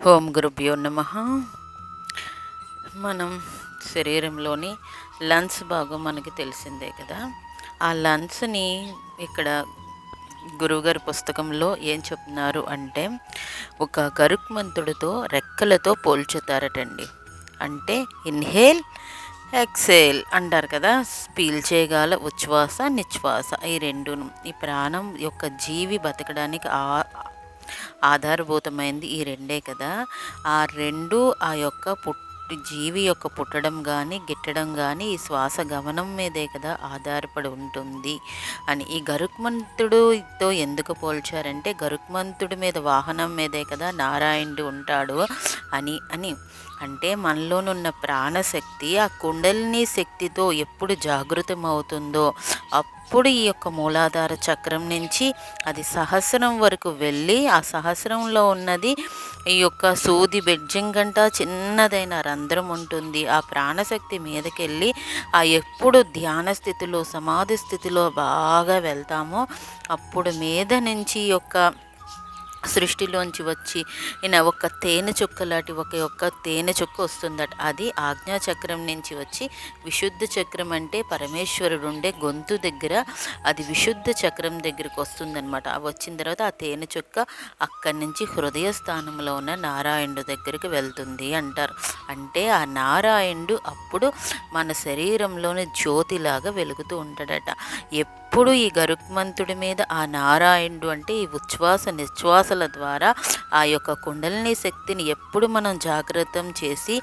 ఓం గురుభ్యో నమః. మనం శరీరంలోని లంగ్స్ భాగం మనకి తెలిసిందే కదా. ఆ లంగ్స్ని ఇక్కడ గురువుగారి పుస్తకంలో ఏం చెప్తున్నారు అంటే, ఒక గరుత్మంతుడితో రెక్కలతో పోల్చుతారటండి. అంటే ఇన్హేల్ ఎక్సేల్ అంటారు కదా, పీల్చేయగల ఉచ్ఛ్వాస నిశ్వాస, ఈ రెండును ఈ ప్రాణం యొక్క జీవి బతకడానికి ఆధారభూతమైంది ఈ రెండే కదా. ఆ రెండు ఆ యొక్క జీవి యొక్క పుట్టడం కానీ గిట్టడం కానీ ఈ శ్వాస గమనం మీదే కదా ఆధారపడి ఉంటుంది అని ఈ గరుత్మంతుడితో ఎందుకు పోల్చారంటే, గరుత్మంతుడి మీద వాహనం మీదే కదా నారాయణుడు ఉంటాడు అని అంటే మనలోనున్న ప్రాణశక్తి ఆ కుండలిని శక్తితో ఎప్పుడు జాగృతమవుతుందో అప్పుడు ఈ యొక్క మూలాధార చక్రం నుంచి అది సహస్రం వరకు వెళ్ళి, ఆ సహస్రంలో ఉన్నది ఈ యొక్క సూది బెడ్జింగ్ గంట చిన్నదైన రంధ్రం ఉంటుంది. ఆ ప్రాణశక్తి మీదకెళ్ళి ఆ ఎప్పుడు ధ్యాన స్థితిలో సమాధి స్థితిలో బాగా వెళ్తామో అప్పుడు మీద నుంచి యొక్క సృష్టిలోంచి వచ్చి ఒక తేనె చుక్క లాంటి ఒక తేనె చుక్క వస్తుందట. అది ఆజ్ఞాచక్రం నుంచి వచ్చి విశుద్ధ చక్రం అంటే పరమేశ్వరుడు ఉండే గొంతు దగ్గర అది విశుద్ధ చక్రం దగ్గరికి వస్తుందన్నమాట. అవి వచ్చిన తర్వాత ఆ తేనె చుక్క అక్కడి నుంచి హృదయ స్థానంలో ఉన్న నారాయణుడు దగ్గరికి వెళ్తుంది అంటారు. అంటే ఆ నారాయణుడు అప్పుడు మన శరీరంలోని జ్యోతిలాగా వెలుగుతూ ఉంటాడట. ఎప్పుడు ఈ గరుత్మంతుడి మీద ఆ నారాయణుడు అంటే ఈ ఉచ్ఛ్వాస నిశ్వాసల ద్వారా ఆ యొక్క కుండలిని శక్తిని ఎప్పుడు మనం జాగ్రత్తం చేసి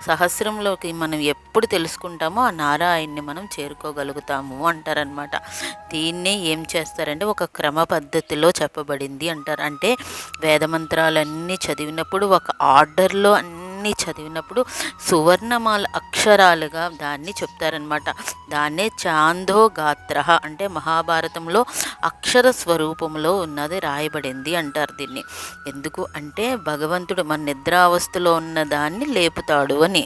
సహస్రంలోకి మనం ఎప్పుడు తెలుసుకుంటామో ఆ నారాయణ్ణి మనం చేరుకోగలుగుతాము అంటారనమాట. దీన్నే ఏం చేస్తారంటే ఒక క్రమ పద్ధతిలో చెప్పబడింది అంటారు. అంటే వేదమంత్రాలన్నీ చదివినప్పుడు ఒక ఆర్డర్లో చదివినప్పుడు సువర్ణమాల అక్షరాలుగా దాన్ని చెప్తారనమాట. దాన్నే ఛాందోగాత్ర అంటే మహాభారతంలో అక్షర స్వరూపంలో ఉన్నది రాయబడింది అంటారు. దీన్ని ఎందుకు అంటే భగవంతుడు మన నిద్రావస్థలో ఉన్న దాన్ని లేపుతాడు అని.